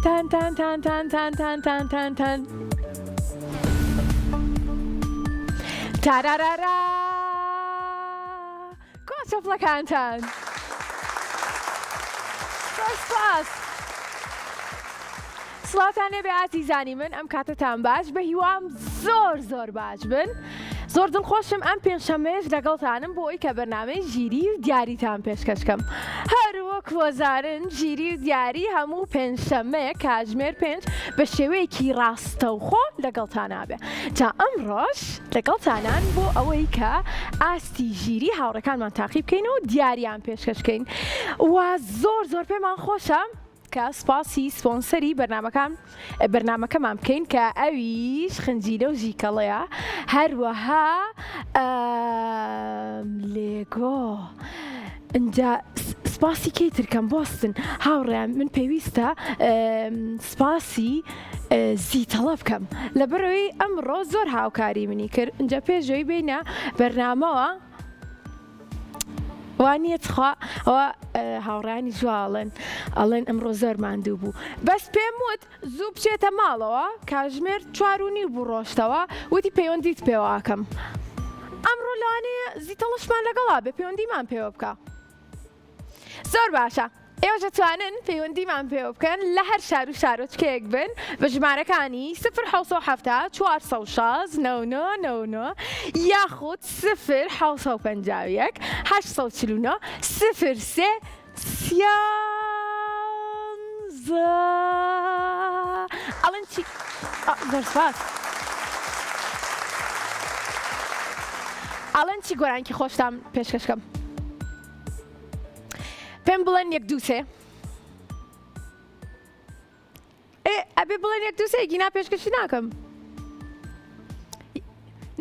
تان تان تان تان تان تان تان تان تان تارارارا کۆچەفڵەکانتان سپاس سڵاتانێ بێ ئازیزانی من ئەم کاتتان باش بە هیوام زۆر باش بن زۆر دڵخۆشم ئەم پێنجشەممەیەش لەگەڵتانم بۆ ئەوی کە بەرنامەی ژیری و دیاریتان پێشکەشکەم هەروەک وەزارن ژیری و دیاری هەموو پێنجشەممەیە کاتژمێر 5 بە شێوەیەکی ڕاستەوخۆ لەگەڵتان نابێ جا ئەمڕۆژ لەگەڵتانان بۆ ئەوەی کە ئاستی ژیری هاوڕەکانمان تاقی بکەینەوە دیاریان پێشکەشکەین و زۆر پێمان خۆشە کە سپاسی سپۆنسەری بەرنامەکەمان بکەین کە ئەویش خنجیلە و ژیکەڵەیە هەروەها لێگۆ اینجا سپاسی کەیترکەم بۆستن هاوڕێیان من پێویستە سپاسی زیتەڵە بکەم لەبەرەوەی ئەمڕۆ زۆر هاوکاری منی کرد اینجا پێشەوەی بینە بەرنامەوە وانیە خوا ئەوە هاوڕانی جوواڵن ئەڵێن ئەمڕۆ زۆر ماندوو بوو بەس پێم وت زوو بچێتە ماڵەوە کاتژمێر 4:30 بوو ڕۆشتەوە وتی پەیوەندیت پێواکەم ئەمڕۆ لەوانەیە زیتەڵەشمان لەگەڵا بێ پەیوەندیمان پێوە بکە زۆر باشە ئێوە دەتوانن پەیوەندیمان پێوە بکەن لە هەر شار و شارۆچکەیەک بن بە ژمارەکانی 0 416 99 یاخود 0 751 849 03 ئەڵێن چی زۆر سپاس ئەڵێن چی گۆرانکی خۆشتان پێشکەشکەم پێم بڵێن 1 2 3 ئەبێ بڵێن 1 2 3 گینا پێشکەشی ناکەم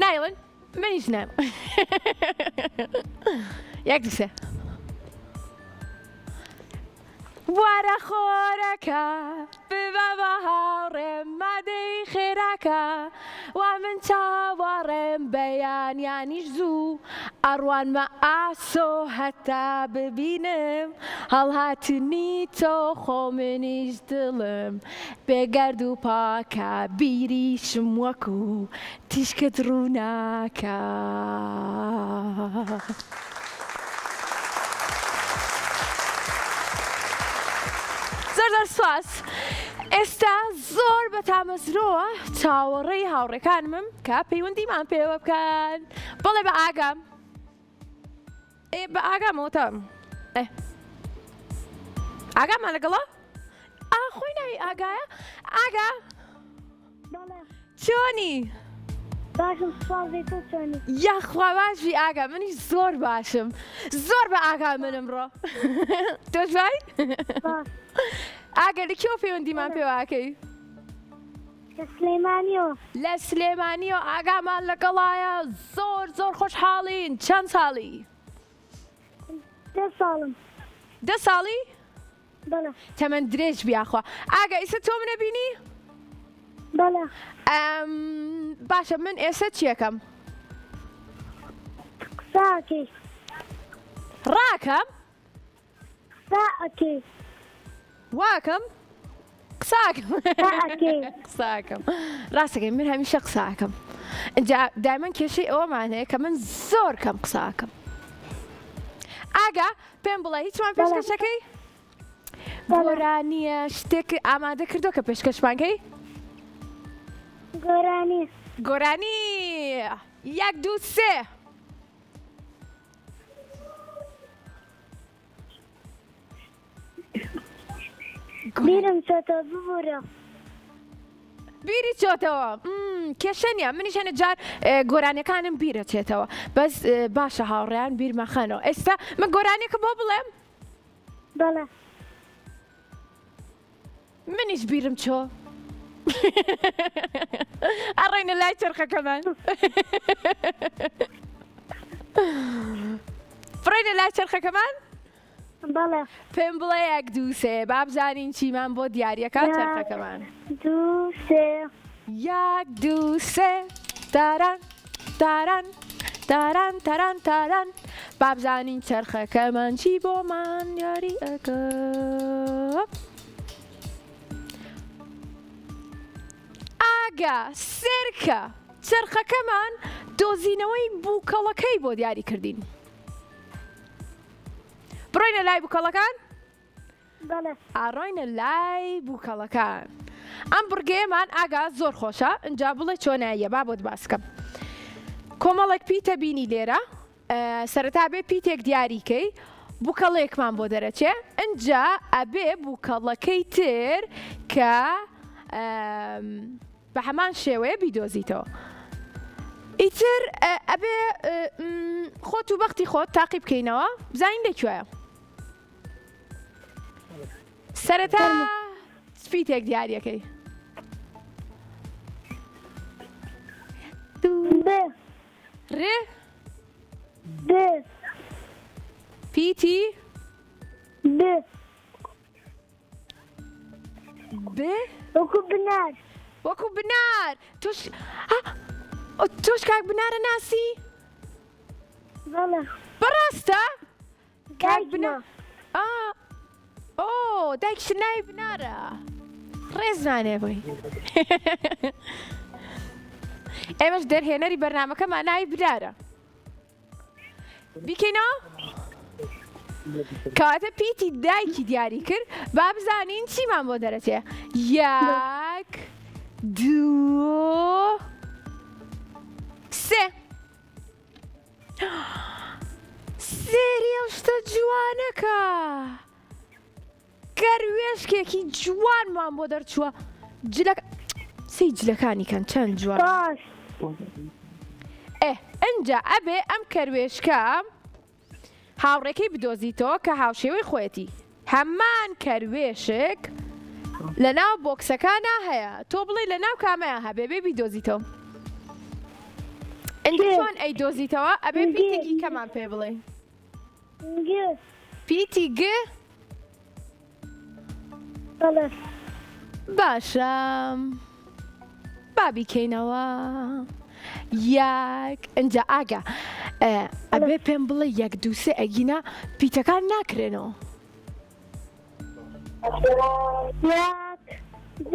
نایڵێن منیش نام 1 2 3 وارە خۆرەکە ببە بە هاوڕێم مادەی خێراکە وا من چاوەڕێم بەیانیانیش زوو ئەڕوانمە ئاسۆ هەتا ببینم هەڵهاتنی تۆ خۆ منیش دڵم بێگەرد و پاکە بیریشم وەکو تیشکت ڕووناکە زۆر سپاس ئێستا زۆر بە تامەزرۆوە چاوەڕێی هاوڕێکانمم کە پەیوەندیمان پێوە بکەن بەڵێ بە ئاگام بە ئاگامەوەتەم ئاگامان لەگەڵە خۆی ناوی ئاگایە ئاگا چۆنی باشم سپاسی تۆ چۆنی یاخوا باشی ئاگا منیش زۆر باشم زۆر بە ئاگا منم ڕۆ تۆش بای ئاگە لە کێوە پەیوەندیمان پێواکەی لە سلێمانیەوە لە سلێمانیەوە ئاگامان لەگەڵایە زۆر خۆشحاڵین چەند ساڵی 10 ساڵم 10 ساڵی بەڵێ تەمەند درێژ بیاخوا ئاگا ئێستا تۆ منە بینی بەڵێ باشە من ئێستا چیەکەم قساکەی ڕاکەم قساکەی واکەم قساکەم قساکەی قساکەم ڕاستەکەی من هەمیشە قساکەم اینجا دایمەن کێشەی ئەوەمان هەیە کە من زۆر کەم قساکەم ئاگا پێم بڵێ هیچمان پێشکەشەکەی گۆرانیە شتێک ئامادە کردو کە پێشکەشمانکەی گۆرانی 1 2 3 بیرم چۆتەوە ببوورە بیری چۆتەوە کێشە نیە منیش هەنە جار گۆرانیەکانم بیرە چێتەوە بەس باشە هاوڕێیان بیرمەخەنەوە ئێستا من گۆرانێکە بۆ بڵێم بەڵێ منیش بیرم چۆ ئەڕێنە لای چرخەکەمان فڕێنە لای چرخەکەمان بەڵێ پێم بڵێ 1 2 3 با بزانین چیمان بۆ دیارەکە چرخەکەمان 2 3 1 2 3 تاران تاران تاران تاران تاران با بزانین چرخەکەمان چی بۆمان یاری ئەکە ئاگا سێرکە چرخەکەمان دۆزینەوەی بووکەڵەکەی بۆ دیاری کردین بڕۆینە لای بووکەڵەکان بەڵێ ئاڕۆینە لای بووکەڵەکان ئەم بڕگەیەمان ئاگا زۆر خۆشە ئەجا بڵێ چۆناییە با بۆت باسکەم کۆمەڵێک پیتە بینی لێرە سەرەتا بێ پیتێک دیاریکەی بووکەڵەیەکمان بۆ دەرەچێ ئەجا ئەبێ بووکەڵەکەی تر کە بە هەمان شێوەیە بیدۆزیتەوە ئیتر ئەبێ خۆت و بەختی خۆت تاقی بکەینەوە بزانین لەکوێیە سەرەتا سپیتێک دیاریەکەی بێ ڕێ بێ پیتی بێ بێ وەکو بنار وەکو بنار تۆش کاک بنارە ناسی بەڵێ بەڕاستە کاک دایکمە. بنار ئۆ دایکش ناوی بنارە ڕێزانێ بڵی ئێمەش دەرهێنەری بەرنامەکەمان ناوی بنارە بیکەینەوە کەواتە پیتی دایکی دیاری کرد با بزانین چیمان بۆ دەرەچێ یەک دوو سێ سێری ئەو شتە جوانەکە گەروێشکێکی جوانمان بۆ دەرچووە سی جلەکانی کەن چەند جوان باش ئەنجا ئەبێ ئەم کەروێشکە هاوڕێکەی بدۆزیتەوە کە هاوشێوەی خۆەتی هەمان کەروێشک لە ناو بۆکسەکانە هەیە تۆ بڵێ لە ناو کامەیە هەبێ بێ بیدۆزیتەوە ئەنجا چۆن ئەی دۆزیتەوە ئەبێ پیتێکی کەمان پێ بڵێ گێ پیتی گە بەڵێ باشە بابیکەینەوە یەک ئەنجا ئاگا ئەبێ پێم بڵێ یەک دووسێ ئەگینا پیتەکان ناکرێنەوە یەک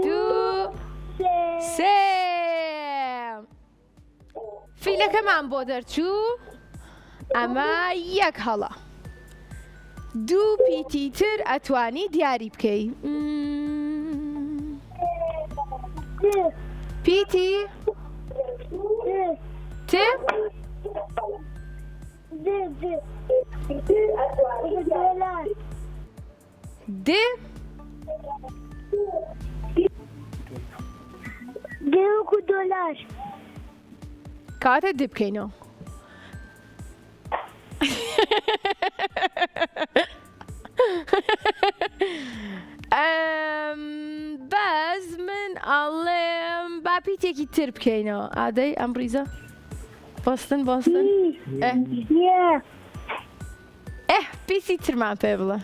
دوو سێ سێ فیلەکەمان بۆ دەرچوو ئەمە یەک هەڵە دوو پیتی تر ئەتوانی دیاری بکەی دێ پیتی دێ تێ دێ دێ وەکو دۆلار دێ دێ وەکو دۆلار کاتە دێ بکەینەوە بەس من ئەڵێم با پیتێکی تر بکەینەوە ئادەی ئەم ڕیزە بۆستن پیسی ترمان پێ بڵێ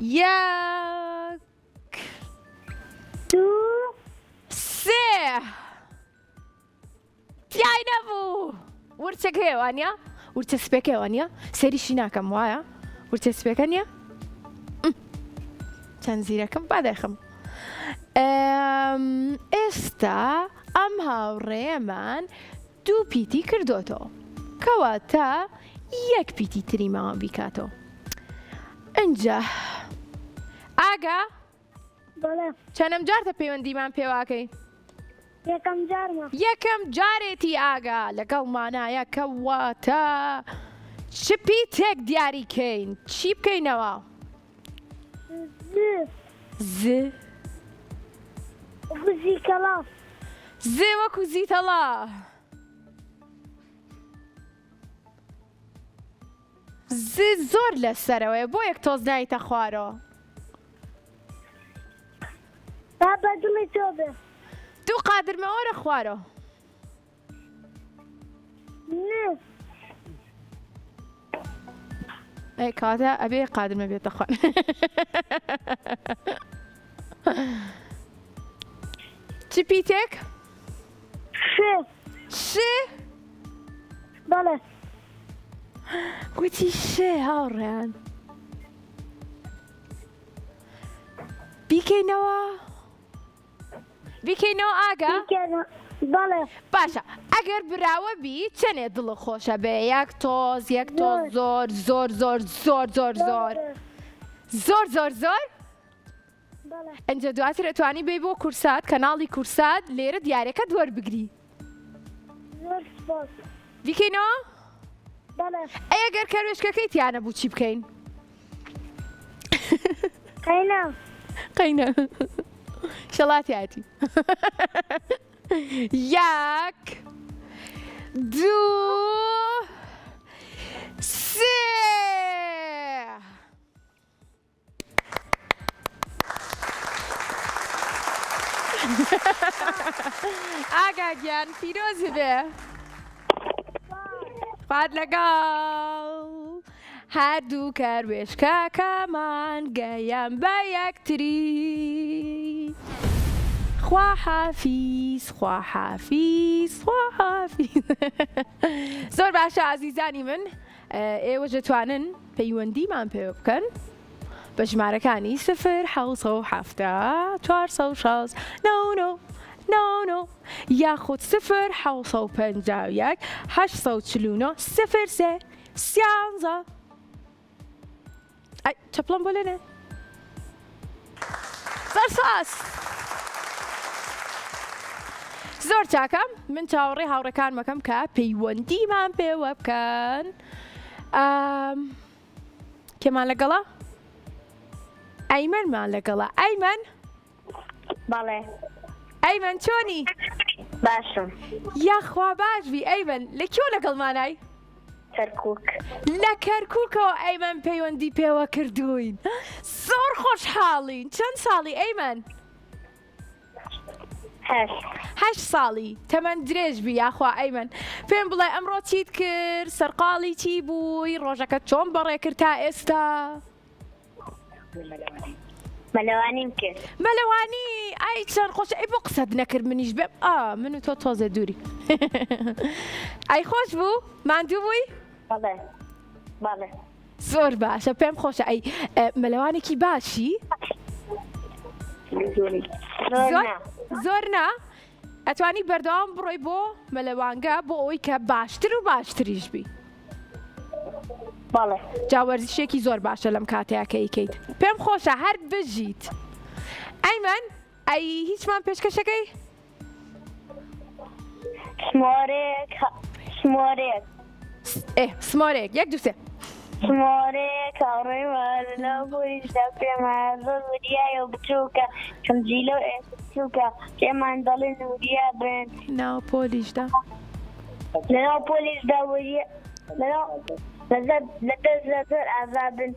یەک دوو سێ تیای نەبوو ورچەکەی وانە ورچە سپێکەی وانە سەریشی ناکەم وایە ورچە سپێکە نییە چەند زیرەکەم بادەخم ئێستا ئەم هاوڕێمان دوو پیتی کردوتەوە کەواتە یەک پیتی تری ماوە بیکاتەوە ئەنجا ئاگا بەڵێ چەندەم جارتە پەیوەندیمان پێواکەی یەکەم جارمە یەکەم جارێتی ئاگا لەگەڵ مانایە کەواتە چ پیتێک دیاریکەین چی بکەینەوە ز وەکو زیکەڵا ز وەکو زیتەڵا ز زۆر لەسەرەوەی بۆ یەک تۆز نایتە خوارەوە با بە دڵی تۆ بێ دوو قادرمەوەرە خوارەوە ئەی کاتە ئەبێ قادرمە بێتە خوار چی پیتێک؟ ش بەڵێ گوتی شێ هاوڕێیان بیکەینەوە ئاگا بەڵێ باشە ئەگەر براوە بی چەندێ دڵە خۆشە بێ یەک تۆز زۆر زۆر زۆر زۆر زۆر زۆر زۆر زۆر زۆر بەڵێ ئەنجە دواتر ئەتوانی بێ بۆ کورسات کەناڵی کورسات لێرە دیارەکە دووەربگری زۆر سپاس بیکەینەوە بەڵێ ئەگەر کەروێشکەکەی تیانە بوو چی بکەین قەینە قەینە شەڵاتیاتی یەک دوو سێ ئاگا گیان پیرۆزی بێ پاد لەگەڵ هەردوو کەروێشکەکەمان گەیان بە یەکتری خوا حافیز زۆر باشە ئازیزانی من ئێوە دەتوانن پەیوەندیمان پێ بکەن بە ژمارەکانی 0 7 4 9 یاخود 0 751 849 03 13 ئەی چەپڵەم بۆ لێنێ زۆر ساس زۆر چاکە من چاوەڕێی هاوڕێکان مەکەم کە پەیوەندیمان پێوە بکەن کێمان لەگەڵا ئەیمەنمان لەگەڵا ئەیمەن بەڵێ ئەیمەن چۆنی باشم یاخوا باشبی ئەیمەن لە کێو لەگەڵمانای کەرکووک لە کەرکووکەوە ئەیمەن پەیوەندی پێوە کردوین زۆر خۆشحاڵین چەند ساڵی ئەیمەن 8 ساڵی تەمەەن درێژ بی یاخوا ئەیمەن پێم بڵێ ئەمڕۆ چیت کرد سەرقاڵی چی بووی ڕۆژەکە چۆن بەڕێ کرد تا ئێستا مەلەوانیم کرد مەلەوانی ئای چەند خۆشە ئەی بۆ قسەت نەکرد منیش بێ من و تۆ تۆزە دووری ئەی خۆش بوو ماندوو بووی بەڵێ بەڵێ زۆر باشە پێم خۆشە ئەی مەلەوانێکی باشی زۆر نا ئەتوانی بەردەوام بڕۆی بۆ مەلەوانگە بۆ ئەوەی کە باشتر و باشتریش بی بەڵێ جاوەرزشێکی زۆر باشە لەم کاتەیە کە ئیکەیت پێم خۆشە هەر بژیت ئەیمەن ئەی هیچمان پێشکەشەکەی سمۆرێک یەک دووسێ سمۆرێک هاوڕێمان لەو پۆلیسدا پێمان زۆر وریایە و بچووکە چەم جیلە ئێسچووکە پێمان دەڵێن وریا بن ناو پۆلیشدا لەناو پۆلیسدا وریە لەدەست لەسەر ئازادن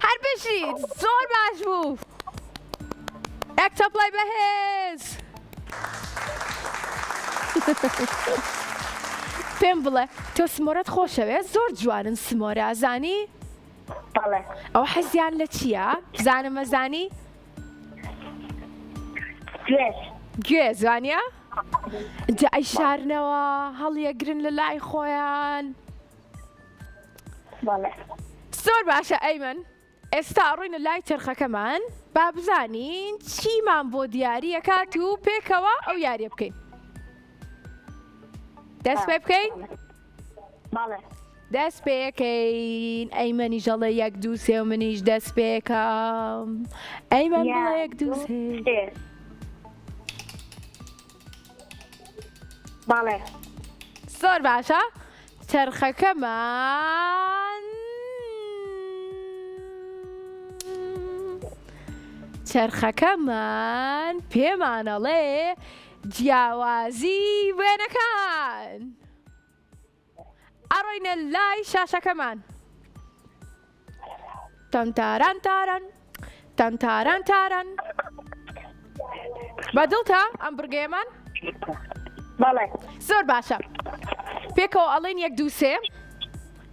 هەر بژیت زۆر باش بوو یەک چەپڵای بەهێز پێم بڵێ تۆ سمۆرەت خۆشەوێ زۆر جوانن سمۆرە ئازانی بەڵێ ئەو حەزیان لە چییە؟ زانمەزانی؟ گوێ زانیە؟ جا ئەی شارنەوە هەڵیەگرن لە لای خۆیان بەڵێ زۆر باشە ئەیمەن ئێستا ڕووینە لای چرخەکەمان با بزانین چیمان بۆ دیاریەکات و پێکەوە ئەو یاریە بکەین دەست پێ بکەین؟ بەڵێ دەست پێکەین ئەیمەنی ژەڵێ یەک دوو سێ و منیش دەست پێکەم ئەیمەن بڵێ یەک دوو سێ بەڵێ زۆر باشە چرخەکەمان پێمانەڵێ جیاوازی وێنەکان ئەڕۆینە لای شاشەکەمان تەنتاران تاران تەنتاران تاران بەدڵتە ئەم بڕگەیەمان بەڵێ زۆر باشە پێکەوە ئەڵێن یەک دوو سێ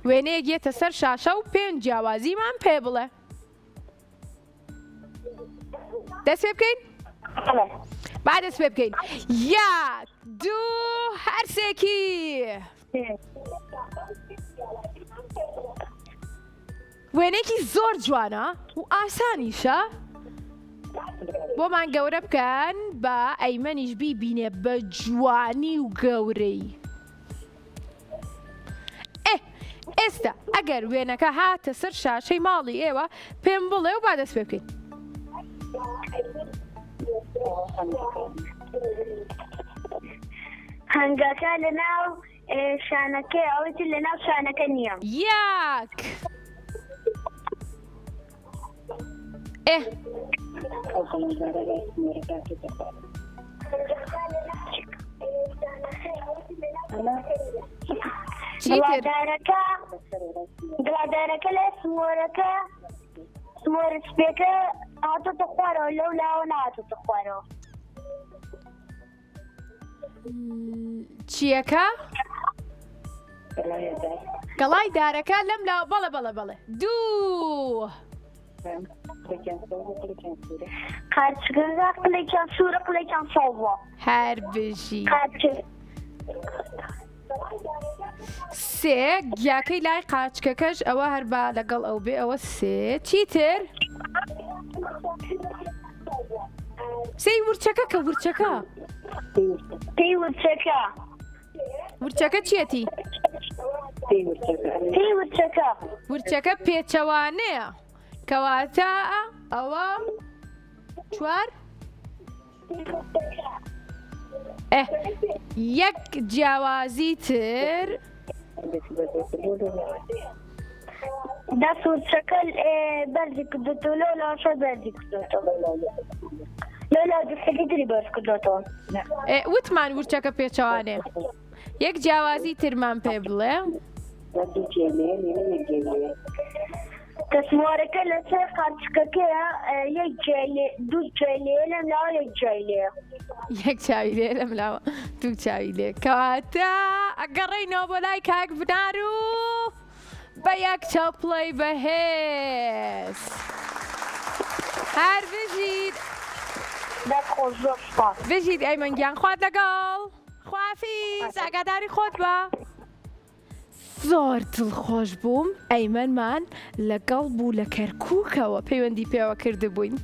وێنەیەک یێتە سەر شاشە و پێنج جیاوازیمان پێ بڵێ دەست پێ بکەین؟ با دەست پێ بکەین یەک دوو هەرسێکی وێنێکی زۆر جوانە و ئاسانیشە بۆمان گەورە بکەن بە ئەیمەنیش بیبینێ بە جوانی و گەورەی. ئێستا ئەگەر وێنەکە هاتە سەر شاشەی ماڵی ئێوە پێم بڵێ و با دەست پێ بکەین. هەنگەکە لەناو شانەکە ئەوەی لەناو شانەکە نییە. یاک گڵادارەکە لە سمۆرەکە سمۆرە سپێکە هاتۆتە خوارەوە لەو لاوە نهاتۆتە خوارەوە. چیەکە؟ گەڵای دارەکە لەم لاوە بەڵێ بەڵێ بەڵێ 2 قارچگەکە قلێکیان سوورە قلێکیان ساڵوە. هەر بژی 3 گیاکەی لای قاچکەکەش ئەوە هەر با لەگەڵ ئەو بێ ئەوە 3 چیتر؟ سێی ورچەکە کە ورچەکە پێی ورچەکە ورچەکە چیەتی؟ پێی ورچەکە ورچەکە پێچەوانەیە کەواتە ئەوە 4 یەک جیاوازی تر دەست ورچەکە بەرزی کردوتەوە لەو لاشە بەرزی کردوتەوە لەو لا دەستەکەی تری بەرز کردوتەوە. وتمان ورچەکە پێچەوانەیە یەک جیاوازی ترمان پێ بڵێ. دەسموارەکە لەسەر قاچکەکەیە دوو جای لێ لەم لاوە یەک جای لێ. یەک چاوی لێ لەم لاوە دوو چاوی لێ کەواتە ئەگەڕێینەوە بۆ لای کاک بنار و بە یەک چاپڵەی بەهێز. هەر بژید بژید ئەیمەنگیان خوات لەگەڵ خوافیز ئاگاداری خۆت بە. زۆر دڵخۆش بووم ئەیمەنمان لەگەڵ بوو لە کەرکووکەوە پەیوەندی پێوە کرده بووین.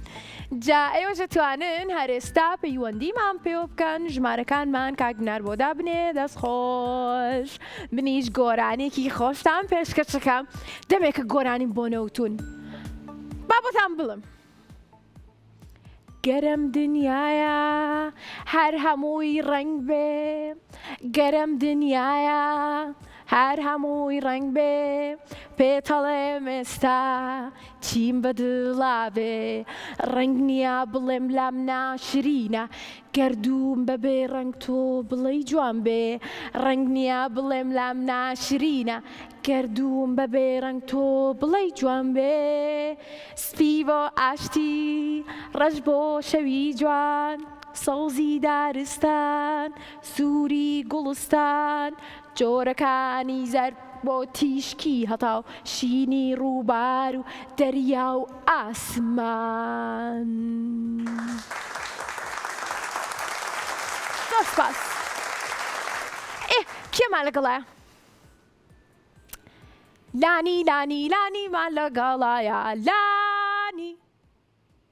جا ئێوە دەتوانن هەر ئێستا پەیوەندیمان پێوە بکەن ژمارەکانمان کاک بنار بۆ دابنێ دەست خۆش منیش گۆرانێکی خۆشتان پێشکەشەکەم دەمێکە گۆرانیم بۆ نەوتون با بۆتان بڵم. گەرم دنیاە هەر هەمووی ڕنگ بێ گەرم دنیاە هەر هەمووی ڕنگ بێ پێتەڵێم ئێستا چیم بەدڵا بێ ڕنگ نییە بڵێم لام ناشرینە گەردووم بەبێ ڕنگ تۆ بڵێ جوان بێ ڕنگ نییە بڵێم لام ناشرینە گەردووم بەبێ ڕنگ تۆ بڵێ جوان بێ سپی بۆ ئاشتی ڕەش بۆ شەوی جوان سەوزی دارستان سووری گوڵستان جۆرەکانی زەرد بۆ تیشکی هەتاو شینی ڕووبار و دەریا و ئاسمان. زۆر سپاس. کێمان لەگەڵایە؟ لانی لانی لانیمان لەگەڵایە لانی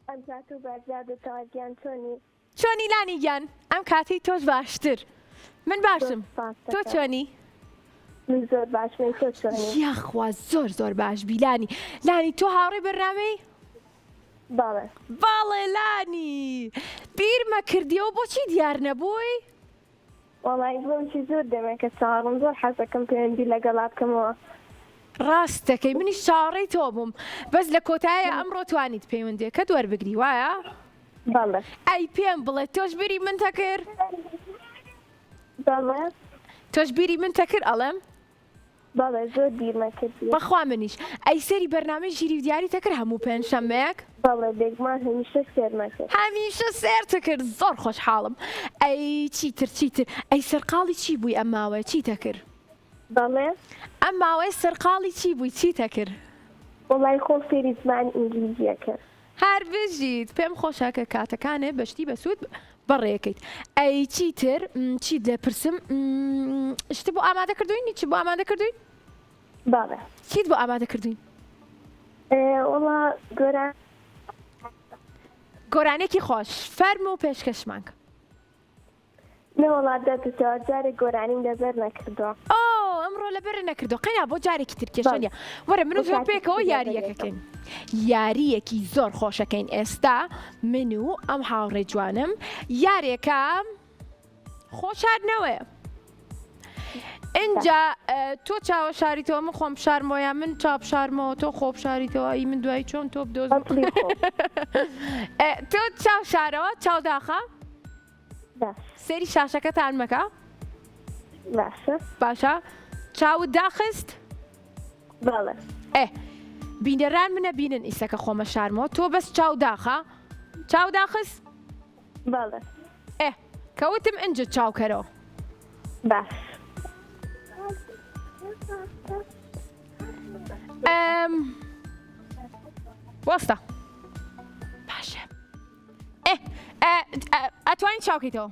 ئەمزات و بەرزادتەوە گیان چۆنی؟ چۆنی لانی گیان؟ ئەم کاتی تۆش باشتر. من باشم. تۆ چۆنی؟ من زۆر باشم. تۆ چۆنی؟ یاخوا زۆر زۆر باش بیلانی. لانی تۆ هاوڕێی بەرنامەی؟ بەڵێ. بەڵێ لانی. بیرمە کردیەوە بۆچی دیار نەبووی؟ وەڵی بۆمشی زۆر دەمێکە چاڕم زۆر حەزەکەم پەیوەندی لەگەڵا بکەمەوە. ڕاستەکەی منیش چاڕێی تۆ بووم بەس لە کۆتایە ئەمڕۆ توانیت پەیوەندیەکە وەربگری وایە؟ بەڵێ. ئەی پێم بڵێ تۆش بیری من تەکرد؟ بەڵێ. تۆش بیری من تەکرد ئەڵێم؟ بەڵێ زۆر بیرمە کردی. بەخوا منیش. ئەی سەری بەرنامەی ژیری و دیاری تەکرد هەموو پێنجشەممەیەک؟ بەڵێ بێگومان هەمیشە سێرمە کرد. هەمیشە سێرتە کرد زۆر خۆشحاڵم. ئەی چیتر چیتر ئەی سەرقاڵی چی بووی ئەم ماوەیە چیتە کرد؟ بەڵێ. ئەم ماوەی سەرقاڵی چی بووی چیتە کرد؟ وەڵی خۆ فێری زمانی ئینگلیزیە کرد. هەر بژیت پێم خۆشە کە کاتەکانێ بەشتی بەسوود بەڕێەکەیت. ئەی چیتر چیت لێ پرسم شتی بۆ ئامادە کردوین چی بۆ ئامادە کردوین؟ بەڵێ. چیت بۆ ئامادە کردوین؟ والله قران گۆرانێکی خۆش فەرمو و پێشکەشمان کە نه والله دەتەوە جارێک گۆرانیم لەبەر نەکردەوە. ئەمڕۆ لەبەر نەکردو قەنا بۆ جارێکی ترکێشانە وەرە من و زۆر پێکەوە یاریەکەکەین یاریەکی زۆر خۆشەکەین ئێستا من و ئەم هاوڕێ جوانم یارێکە خۆشاردنەوەیە اینجا تۆ چاوە شاریتەوە من خۆم شارمۆیان من چاپ شارمەوە تۆ خۆب شاریتەوە ئی من دوای چۆن تۆ بدۆز تۆ چاو شارەوە چاو داخە سێری شاشەکەتان مەکە باشە چاوت داخست بەڵێ بینەران منە بینن ئیسەکە خۆمە شارمەوە تۆ بەس چاو داخە چاو داخست بەڵێ کەوتم ئەنجە چاوکەرەوە باش وەستە باشە ئەتوانین چاوکەیتەوە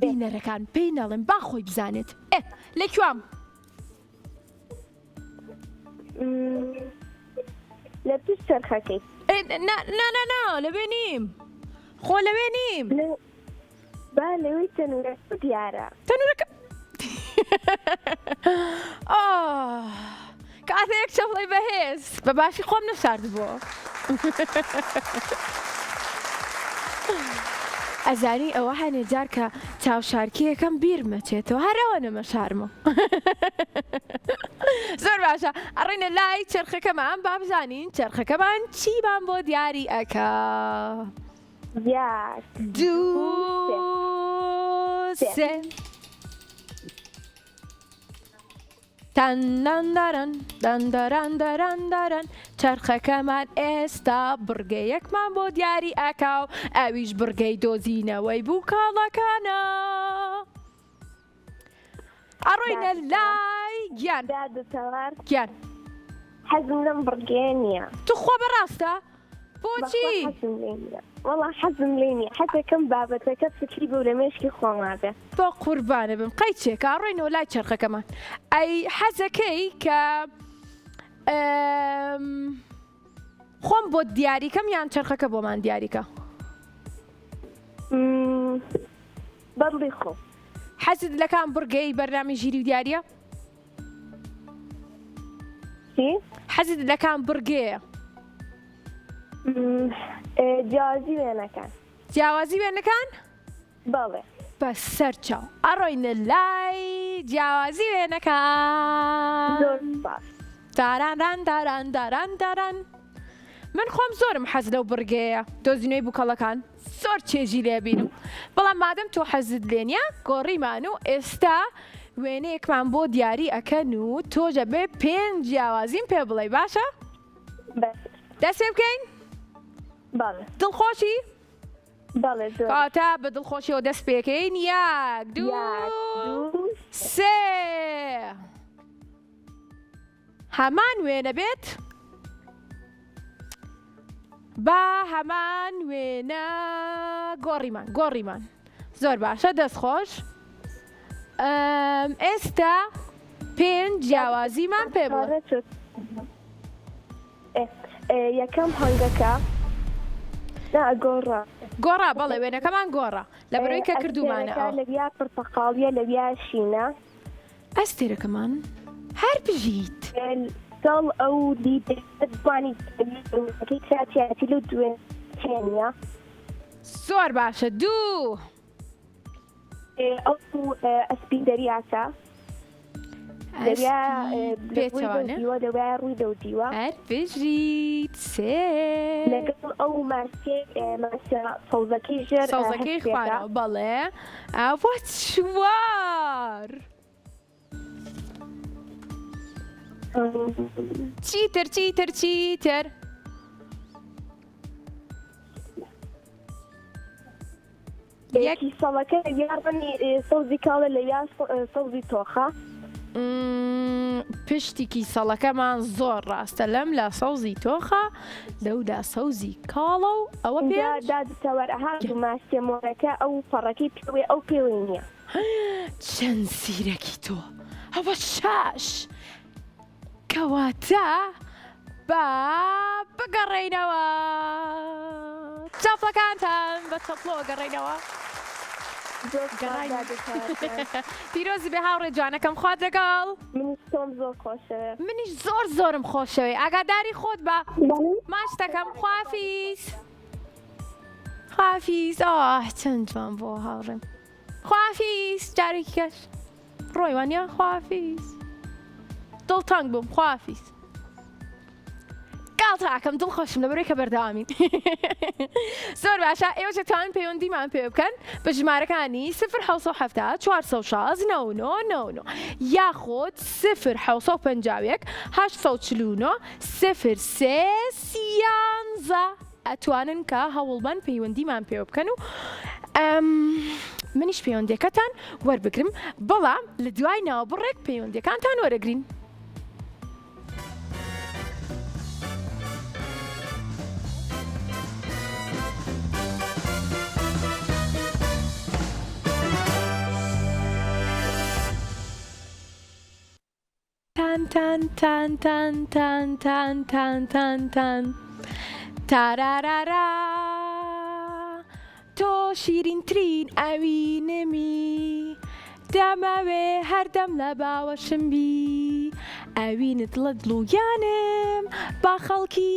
بینەرەکان پێی نەڵێن با خۆی بزانێت لەکوام لە پشت چرخەکەی لەوێ نیم خۆ لەوێ نیم با لەوەی تەنورەکە دیارە تەنورەکە کاتێک شەڵی بەهێز بە باشی خۆم نەشاردبووە ئەزانی ئەوە هەنێ جار کە چاوشارکیەکەم بیرمەچێتەوە هەرەوە نەمە شارمە زۆر باشە ئەڕێنە لای چرخەکەمان با بزانین چرخەکەمان چیمان بۆ دیاری ئەکا دوو سێ تەندەندەرن دەندەرەندەرەندەرەن چرخەکەمان ئێستا بڕگەیەکمان بۆ دیاری ئەکا و ئەویش بڕگەی دۆزینەوەی بوو کاڵەکانە ئەڕۆینە لای گیان گیان حەزم لەم بڕگەیە نییە تو خۆ بەڕاستە بۆچی والله حەزم لێ نییە حەزەکەم بابەتەکە فکری بۆ لە مێشکی خۆما بێ بۆ قوربانە بم قەی چێکە ئەڕۆینەوە لای چرخەکەمان ئەی حەزەکەی کە خۆم بۆ دیاریکەم یان چرخەکە بۆمان دیاریکە بەڵی خۆ حەزت لەکان بڕگەی بەرنامی ژیری و دیارە حەزت لەکان بڕگەیە جیاوازی وێنەکان جیاوازی وێنەکان بەڵێ بە سەر چاو ئەڕۆینە لای جیاوازی وێنەکان داران داران داران داران من خۆم زۆرم حەز لەو بڕگەیە دۆزینەوەی بووکەڵەکان زۆر چێژی لێ بینم بەڵام مادەم تۆ حەزت لێنە گۆڕیمان و ئێستا وێنەیەکمان بۆ دیاری ئەکەن و تۆژە بێ پێنج جیاوازیم پێ بڵێ باشە دەست پێ بکەین دڵخۆشی کاتە بە دڵخۆشیەوە دەست پێکەین یەک دوو سێ هەمان وێنە بێت با هەمان وێنە گۆڕیمان زۆر باشە دەست خۆش ئێستا پێنج جیاوازیمان پێ بڵێ یەکەم هەنگەکە گۆڕا بەڵێ وێنەکەمان گۆڕا لە بەرەوەی کە کردومانە لەویا پرتەقاڵیە لەویا شینە ئەستێرەکەمان هەر بژیت ساڵ ئەو دیدوانی کاتیاتی لە دوێن تێنە زۆر باشە دوو ئەو ئەسپی دەریاتە پێچوانە دەوای ڕووی دەودیوە هەر بژیت سێ لەگەڵ ئەو ماسێ سەوزەکەی ژێر سەوزەکەی خوارەوە بەڵێ ئەوە چوار چیتر یەکی ساڵەکە یاڕنی سەوزی کاڵە لە یا سەوزی تۆخە پشتێکی سەڵەکەمان زۆر ڕاستە لەم لا سەوزی تۆخە لەودا سەوزی کاڵە و ئەوە دادتەوەرەها ماسیێمۆرەکە ئەو پەڕەکەی پێوێ ئەو پێوەی نییە چەند سیرەکی تۆ ئەوە شاش کەواتە بگەڕێینەوە چاپەکانتان بە چەپڵەوە گەڕێینەوە. پیرۆزی بێ هاوڕێ جوانەکەم خوات لەگەڵ منیش زۆرم خۆشەوێ. ئاگاداری خۆت بە ماچ دەکەم. خوافیز خوافیز. چەند جوان بۆ هاوڕێم. خوافیز جارێکی کەش ڕۆی وانە. خوافیز دڵتەنگ بووم. خوافیز گاڵتەکەم دڵخۆشم لەبەرەوەی کە بەردەوامین. زۆر باشە. ئێوە دەتوانن پەیوەندیمان پێ بکەن بە ژمارەکانی 0 416 99 یاخۆد 0 751 849 03 13 ئەتوانن کە هەوڵبان پەیوەندیمان پێ بکەن و منیش پەیوەندیەکەتان وەربگرم. بەڵام لە دوای ناوبڕێک پەیوەندیەکانتان وەرەگرین. تان تان تان تان تان تان تان تان تارارارا تۆ شیرینترین ئەوینمی دەمەوێ هەردەم لە باوەشم بی ئەوینت لە دڵویانم با خەڵکی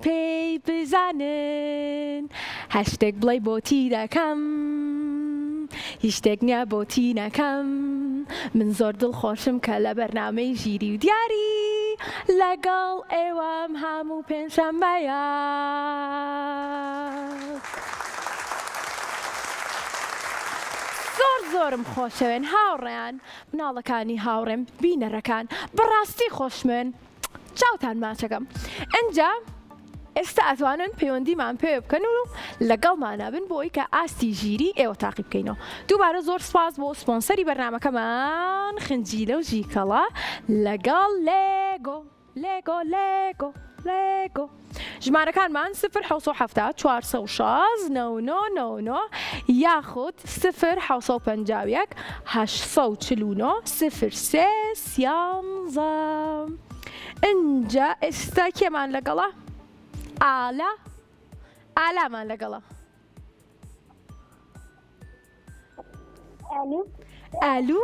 پێی بزانن هەشتێک بڵێ بۆتی دەکەم هیچ شتێک نییە بۆتی نەکەم. من زۆر دڵخۆشم کە لە بەرنامەی ژیری و دیاری لەگەڵ ئێوەم هەموو پێنجشەمبەیە. زۆرم خۆشەوێن هاوڕێیان مناڵەکانی هاوڕێم بینەرەکان بەڕاستی خۆشمێن. چاوتان ماچەکەم. ئەنجا ئێستا ئەتوانن پەیوەندیمان پێ بکەن و لەگەڵمانە بن بۆی کە ئاستی ژیری ئێوە تاقی بکەینەوە. دووبارە زۆر سپاس بۆ سپۆنسەری بەرنامەکەمان خنجیلە و ژیکەڵا لەگەڵ لێگۆ لێگۆ لێگۆ لێگۆ. ژمارەکانمان 0 416 99 یاخود 0 751 849 03 13. ئینجا ئێستا کێمان لەگەڵە؟ ئالامان لەگەڵە. ئالو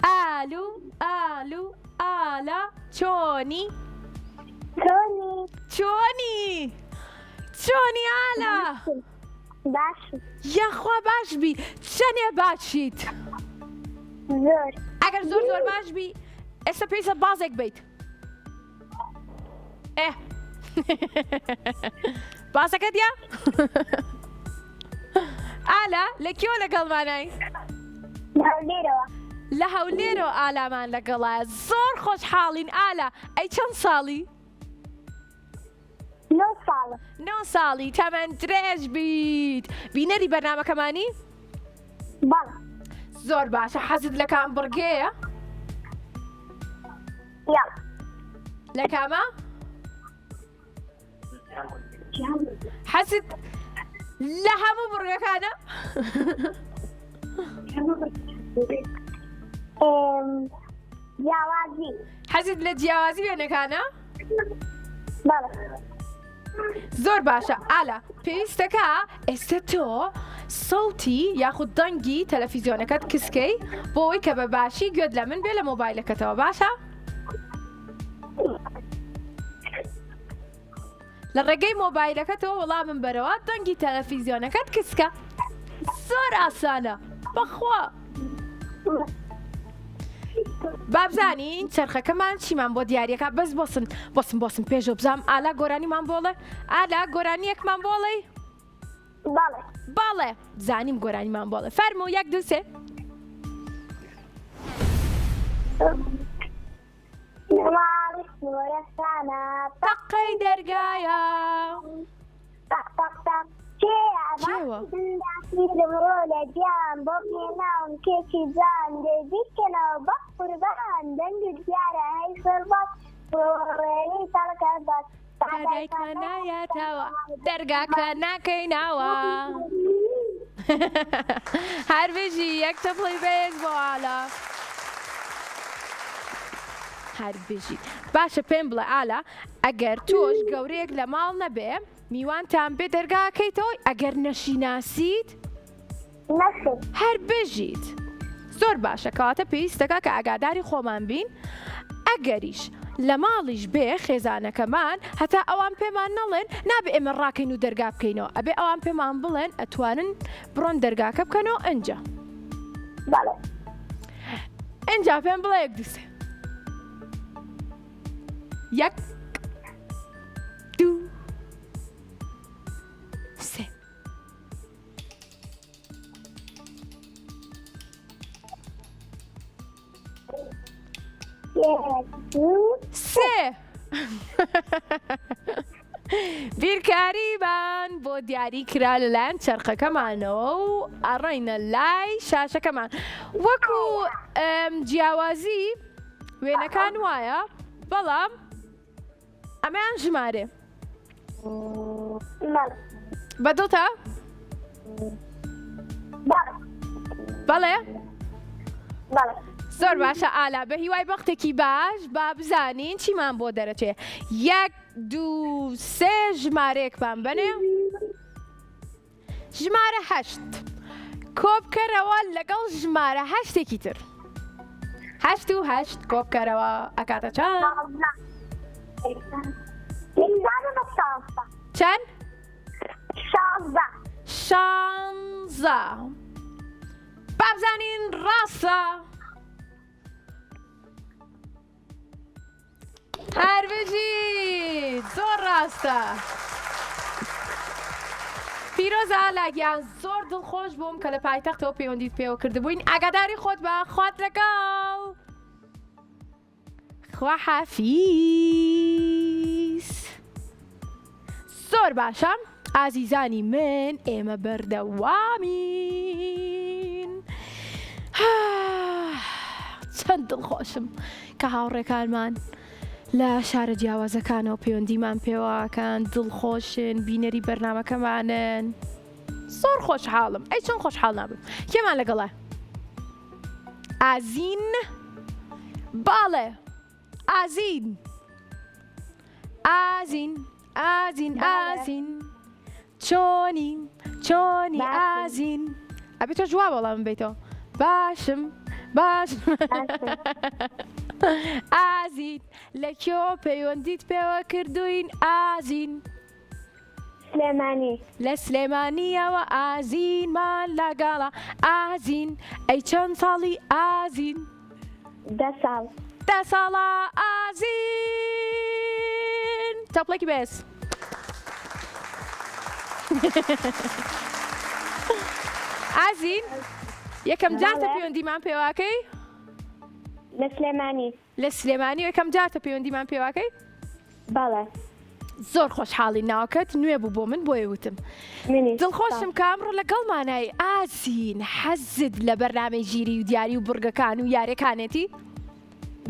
ئالو ئالو ئالا چۆنی؟ چۆنی ئالا؟ باش. یاخوا باش بی. چەندێ باشیت؟ زۆر. ئەگەر زۆر باش بی ئێستا پێویستە بازێک بیت. باسەکە دیە؟ ئالا لە کێوە لەگەڵمانای؟ لە هەولێرەوە ئالامان لەگەڵایە. زۆر خۆشحاڵین ئالا. ئەی چەند ساڵی؟ 9 ساڵی. تەمەەن درێژ بیت. بینەری بەرنامەکەمانی؟ بەڵێ. زۆر باشە. حەزت لە کام بڕگەیە؟ لە کامە؟ حەزت لە هەموو بڕگەکانە؟ جیاوازی. حەزت لە جیاوازی وێنەکانە؟ بەڵێ. زۆر باشە. ئالا پێویستەکە ئێستا تۆ سەوتی یاخود دەنگی تەلەڤیزیۆنەکەت کسکەی بۆ ئەوەی کە بە باشی گوێت لە من بێ لە مۆبایلەکەتەوە. باشە؟ لە ڕێگەی مۆبایلەکەتەوە وەڵامم بەرەوە دەنگی تەلەڤیزیۆنەکەت کسکە. زۆر ئاسانە. بەخوا بابزانین چرخەکەمان چیمان بۆ دیارەکە بەس بۆسم پێشۆ بزانم ئالا گۆرانیمان بۆڵێ؟ ئالا گۆرانیەکمان بۆڵێ؟ باڵێ زانیم گۆرانیمان بۆڵێ. فەرموو 1 2 3. نماڵی سنوورەخانە تەقەی دەرگایە. چێوە لەمڕۆ لە گیان بۆ پێناوم کێکی جان دەبیکەنەوە بە قوربان دەنگت دیارە هەی سەرباز ڕێی تاڵەکە باس دەرگاکە نایەتەوە دەرگاکە ناکەینەوە. هەر بژی یەک تەپڵی بێز بۆ ئالا. هەر بژیت باشە پێم بڵێ ئالا ئەگەر تۆش گەورەیەک لە ماڵ نەبێ میوانتان بێ دەرگاکەیتەوە ئەگەر نەشیناسیت هەر بژیت زۆر باشە کەواتە پێویستەکە کە ئاگاداری خۆمان بین ئەگەریش لە ماڵیش بێ خێزانەکەمان هەتا ئەوان پێمان نەڵێن نابێ ئێمە ڕاکەین و دەرگا بکەینەوە ئەبێ ئەوان پێمان بڵێن ئەتوانن بڕۆن دەرگاکە بکەنەوە ئەنجا ئەنجا پێم بڵێ یەک دووسێ یەک دوو سێ سێ بیرکاریمان بۆ دیاری کرا لەلایەن چەرخەکەمانەوە و ئەڕۆینە لای شاشەکەمان وەکو جیاوازی وێنەکان وایە بەڵام ئەمەیان ژمارێ بەدڵتە؟ بەڵێ؟ زۆر باشە ئالا بە هیوای بەختێکی باش با بزانین چیمان بۆ دەرەچێ یەک دوو سێ ژمارەیەکمان بنێ ژمارە هەشت کۆبکەرەوە لەگەڵ ژمارە هەشتێکی تر هەشت و هەشت کۆبکەرەوە ئەکاتە چەند؟ چەند؟ شانزە با بزانین ڕاستە هەر بژیت زۆر ڕاستە پیرۆزە ئالاگیان زۆر دڵخۆش بووم کە لە پایتەختەوە پەیوەندیت پێوە کردبووین ئاگاداری خۆت بە خوات لەگەڵ خوا حافیز زۆر باشە ئازیزانی من ئێمە بەردەوامین چەند دڵخۆشم کە هاوڕێکانمان لە شارە جیاوازەکانەوە پەیوەندیمان پێوەکەن دڵخۆشن بینەری بەرنامەکەمانن زۆر خۆشحاڵم ئەی چۆن خۆشحاڵ نابم کێمان لەگەڵە ئازین باڵێ ئازین ئازین ئازین ئازین چۆنی چۆنی ئازین ئەبێ تۆ جواب وەڵام بێتەوە باشم باشم ئازین لە کێوە پەیوەندیت پێوە کردوین ئازین سلێمانی لە سلێمانیەوە ئازینمان لەگەڵە ئازین ئەی چەند ساڵی ئازین 10 ساڵ 10 ساڵە ئازین تەپڵێکی بێز ئازین یەکەم جاتە پەیوەندیمان پێواکەی لە سلێمانی لە سلێمانی یەکەم جاتە پەیوەندیمان پێواکەی بەڵێ زۆر خۆشحاڵی ناوکەت نوێ بوو بۆ من بۆیە وتم دڵخۆشم کامڕۆ لەگەڵمانای ئازین حەزت لە بەرنامەی ژیری و دیاری و بورگەکان و یاریەکانێتی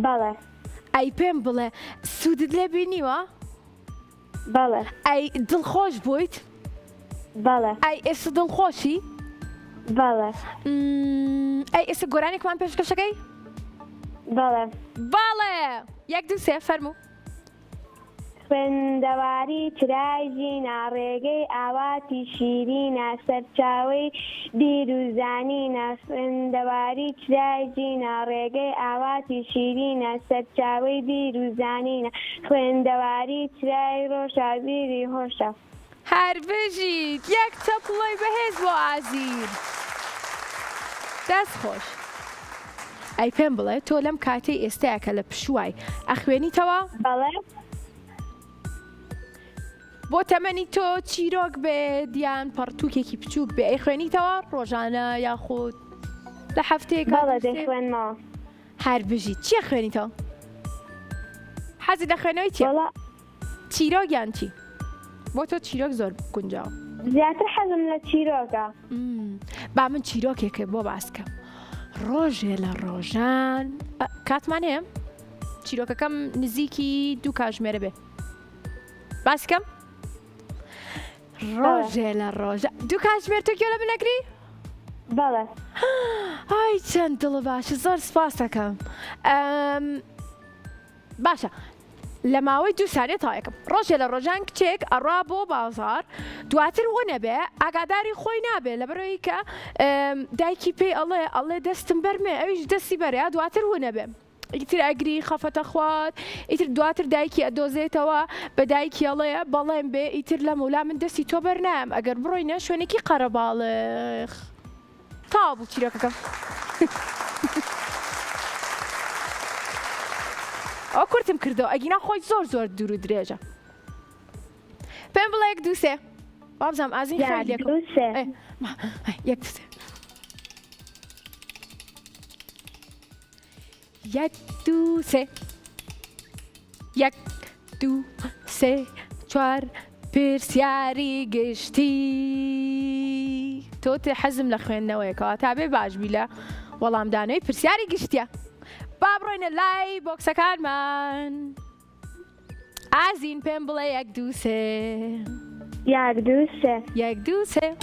بەڵێ ئەی پێم بڵێ سوودت لێ بینیوە بەڵێ ئەی دڵخۆش بوویت بەڵێ ئەی ئێستا دڵخۆشی بەڵێ ئەی ئێستا گۆرانێکمان پێشکەشەکەی بەڵێ باڵێ یەک دوو سێ فەرموو خوێندەواری چرایژی ناڕێگەی ئاواتی شیرینە سەرچاوی بیر و زانینە خوێندەواری چرایژی ناڕێگەی ئاواتی شیرینە سەرچاوی بیر و زانینە خوێندەواری چرای ڕۆژە بیری هۆشە هەر بژیت یەک چەپڵی بەهێز بۆ ئازیر دەست خۆش ئەی پێم بڵێ تۆ لەم کاتەی ئێستەیە کە لە پشووای ئەخوێنیتەوە بەڵێ بۆ تەمەنی تۆ چیرۆک بێت یان پەڕتووکێکی بچووک بێ ئەی خوێنیتەوە ڕۆژانە یاخود لە هەفتەیەک بەڵێ دەخوێنمەوە هەر بژیت چیە خوێنیتەوە حەزی دەخوێنەوەی چیە چیرۆک یان چی بۆ تۆ چیرۆک زۆر گونجاوە زیاتر حەزم لە چیرۆکە با من چیرۆکێکە بۆ باسکەم ڕۆژێ لە ڕۆژان کاتمان هەیە چیرۆکەکەم نزیکی 2 کاتژمێرە بێ باسکەم ڕۆژێ لە ڕۆژە 2 کاتژمێر تۆ گوێ لە بنەگری بەڵێ ئای چەند دڵە باشە زۆر سپاس دەکەم باشە لە ماوەی 2 سانێ تاەکەم ڕۆژێ لە ڕۆژان کچێک ئەڕوا بۆ بازار دواتر وەنەبێ ئاگاداری خۆی نابێ لە بەرەوەی کە دایکی پێی ئەڵێ دەستم بەرمێ ئەویش دەستی بەرەیە دواتر وەنەبێ ئیتر ئەگری خەفەتە خوات ئیتر دواتر دایکی ئەدۆزێتەوە بە دایکی ئەڵەیە بەڵێم بێ ئیتر لە مولا من دەستی تۆ بەرنام ئەگەر بڕۆینە شوێنێکی قەرەباڵغ تا بوو چیرۆکەکەم ئەو کورتم کردەوە ئەگینا خۆی زۆر زۆر دوور و درێژە پێم بڵێ 1 2 3 بابزام ئازین خێر لێکم 1 2 3 1 2 3 1 2 3 4 پرسیاری گشتی تۆ حەزم لە خوێندنەوەیەکەوە تا بێ باشبی لە وەڵامدانەوەی پرسیاری گشتیە با بڕۆینە لای بۆکسەکانمان ئازین پێم بڵێ 1 2 3 1 2 3 1 2 3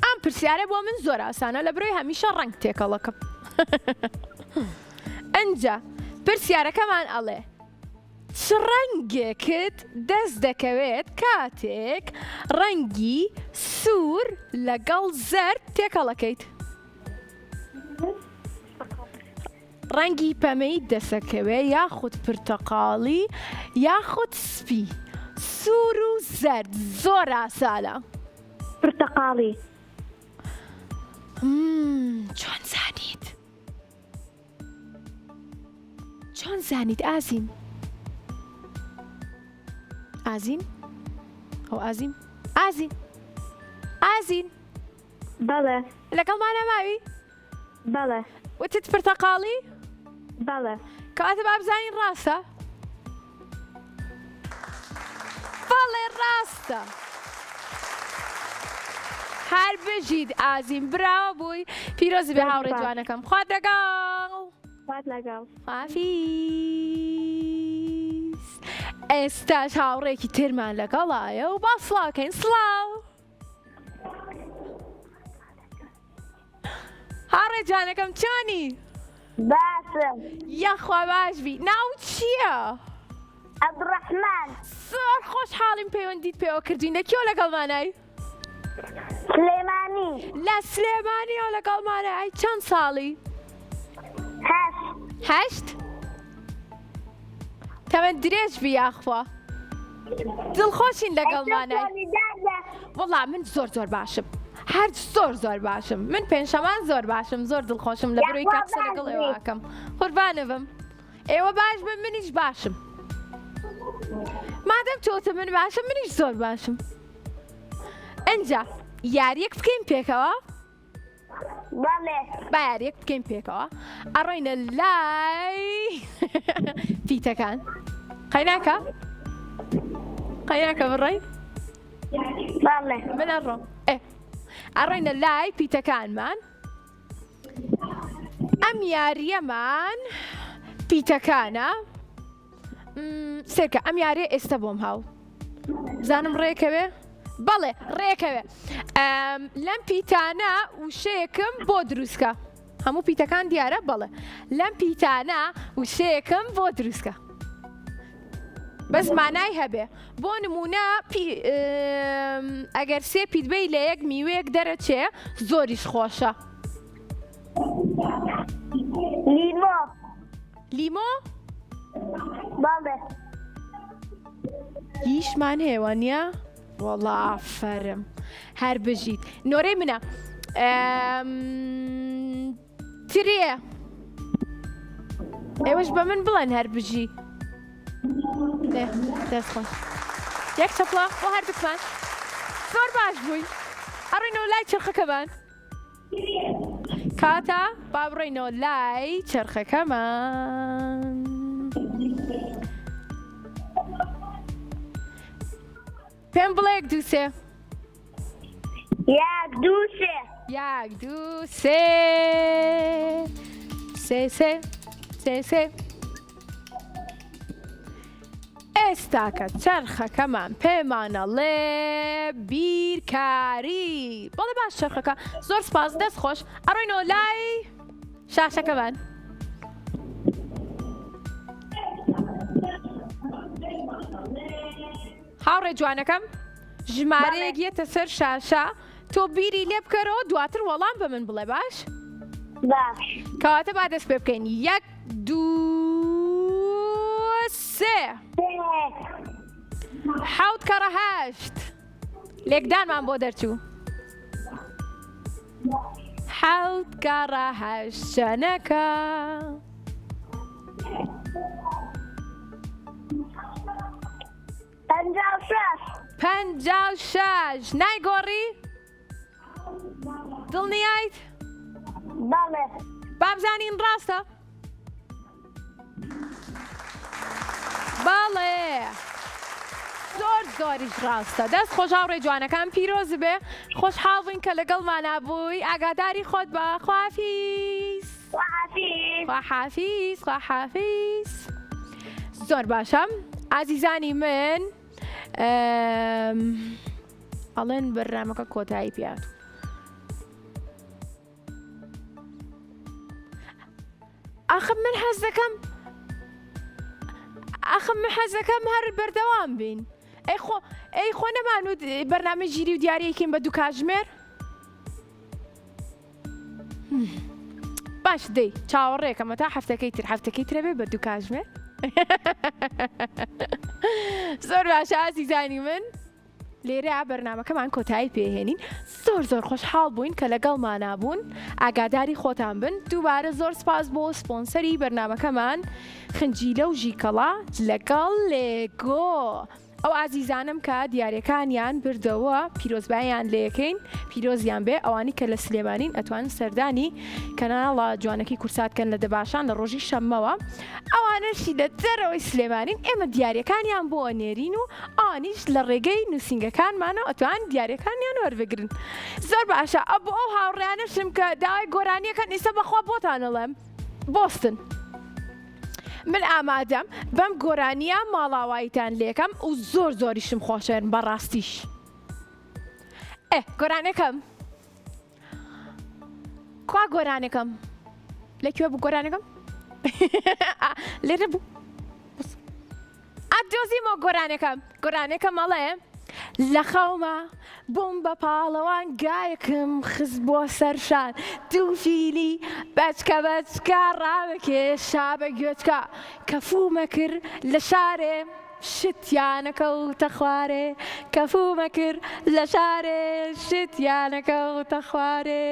ئەم پرسیارە بۆ من زۆر ئاسانە لە بڕۆی هەمیشە ڕەنگ تێکەڵەکەم ئەنجا پرسیارەکەمان ئەڵێ چ ڕەنگێکت دەست دەکەوێت کاتێک ڕەنگی سوور لەگەڵ زەرد تێکەڵەکەیت ڕەنگی پەمەی دەسەکەوێ یاخود پرتەقاڵی یاخود سپی سوور و زەرد زۆر ئاسانە پرتەقاڵی چۆن زانیت چۆن زانیت ئازین ئازین ئەو ئازین ئازین ئازین بەڵێ لەگەڵمانە ماوی بەڵێ وتت پرتەقاڵی بەڵێ کەواتە با بزانین ڕاستە بەڵێ ڕاستە هەر بژید ئازین براوە بووی پیرۆزی بێ هاوڕێ جوانەکەم خوات لەگەڵ خوات لەگەڵ خافیز ئێستاش هاوڕێکی ترمان لەگەڵایە و با سڵاوکەین سڵاو هاوڕێ جوانەکەم چۆنی باشم یەخوا باشبی ناو چییە عەبدوڕەحمان زۆر خۆشحاڵیم پەیوەندیت پێوە کردوین لە کێو لەگەڵمانای سلێمانی لە سلێمانیەوە لەگەڵمانای چەند ساڵی 8 تەمەەن درێژ بی یاخوا دڵخۆشین لەگەڵمانای وەڵا من زۆر زۆر باشم هەر زۆر باشم من پێنجشەمان زۆر باشم زۆر دڵخۆشم لە بەرەوەی کاتسە لەگەڵ ئێوەکەم قوربانە بم ئێوە باش بن منیش باشم مادەم تۆتە من باشم منیش زۆر باشم ئەنجا یاریەک بکەین پێکەوە بەڵێ با یاریەک بکەین پێکەوە ئەڕۆینە لای پیتەکان قەیناکە بڕۆین بەڵێ من ئەڕۆم ئەڕۆینە لای پیتەکانمان ئەم یاریەمان پیتەکانە سێکە ئەم یاریە ئێستا بۆم هاو زانم ڕێکەوێ بەڵێ ڕێکەوێ لەم پیتانە وشەیەکم بۆ دروستکە هەموو پیتەکان دیارە بەڵێ لەم پیتانە وشەیەکم بۆ دروستکە بەس مانای هەبێ بۆ نمونە ئەگەر سێ پیتبەی لە یەک میوەیەک دەرەچێ زۆریش خۆشە لیمۆ بەڵێ هیچمان هێوە نییە وەڵا ئافەرم هەر بژیت نۆرەی منە ترێ ئێوەش بە من بڵێن هەر بژی دەست خۆش یەک چەپڵە بۆ هەردووکمان زۆر باش بووی ئەڕۆینەوە لای چرخەکەمان کاتە با بڕۆینەوە لای چرخەکەمان پێم بڵێ 1 2 3 1 2 3 1 2 3 3 3 3 3 ئێستاکە چرخەکەمان پێمانەڵێ بیرکاری. بەڵێ باش چرخەکە زۆر سپاس دەست خۆش ئەڕۆینەوە لای شاشەکەمان. هاوڕێ جوانەکەم ژمارەیەک یەتە سەر شاشە تۆ بیری لێ بکەرەوە دواتر وەڵام بە من بڵێ باش؟ باش. کەواتە با دەست پێ بکەین. 1 2 3 حوت کەڕە هەشت لێکدانمان بۆ دەرچوو. حوت کەڕە هەشت شەنەکە. پەنجاو شەش نایگۆڕی؟ دڵنیایت؟ بەڵێ. بابزانین ڕاستە؟ بەڵێ زۆر زۆریش ڕاستە. دەست خۆش هاوڕێ جوانەکان پیرۆز بێ خۆشحاڵ بووین کە لەگەڵمانە بووی. ئاگاداری خۆت بە. خواحافیز. خواحافیز. خواحافیز. زۆر باشە ئازیزانی من. ئەڵێن بەرنامەکە کۆتایی پیات. ئاخم من حەز دەکەم هەر بەردەوام بین. ئەی خۆ نەمانوت بەرنامەی ژیری و دیارەیەکین بە دوو کاتژمێر؟ باش دەی چاوەڕێکەمە تا هەفتەکەی ترە بێ بە دوو کاتژمێر. زۆر باشە ئازیزانی من. لێرە بەرنامەکەمان کۆتایی پێهێنین. زۆر خۆشحاڵ بووین کە لەگەڵمانە بوون. ئاگاداری خۆتان بن. دووبارە زۆر سپاس بۆ سپۆنسەری بەرنامەکەمان خنجیلە و ژیکەڵا لەگەڵ لێگۆ. ئەو ئازیزانم کە دیارەکانیان بردەوە پیرۆزبایان لە یەکەین پیرۆزیان بێ. ئەوانی کە لە سلێمانین ئەتوانن سەردانی کەناڵە جوانەکەی کورساتکەن لە دەباشان لە ڕۆژی شەممەوە. ئەوانەشی لە دەرەوەی سلێمانین ئێمە دیارەکانیان بۆ نێرین و ئەوانیش لە ڕێگەی نووسنگەکانمانەوە ئەتوان دیارەکانیان وەربگرن. زۆر باشە ئەو هاوڕێیانەشم کە داوای گۆرانیەکان ئێستا بەخوا بۆتانەڵێم بۆستن. من ئامادەم بەم گۆرانیە ماڵاواییتان لێکەم و زۆریشم خۆشێن بەڕاستیش. گۆرانەکەم کوا گۆرانەکەم لەکوێ بوو گۆرانەکەم؟ لێرە بوو. ئەدۆزیمەوە گۆرانەکەم مەڵێ لە خەومە بووم بە پاڵەوان گایەکم خست بۆ سەرشان دوو فیلی بەچکە ڕاوەکێشا بە گوێچکە کەفومە کرد لە شارێ شتیانەکەوتە خوارێ. کەفومە کرد لە شارێ شتیانەکەوتە خوارێ.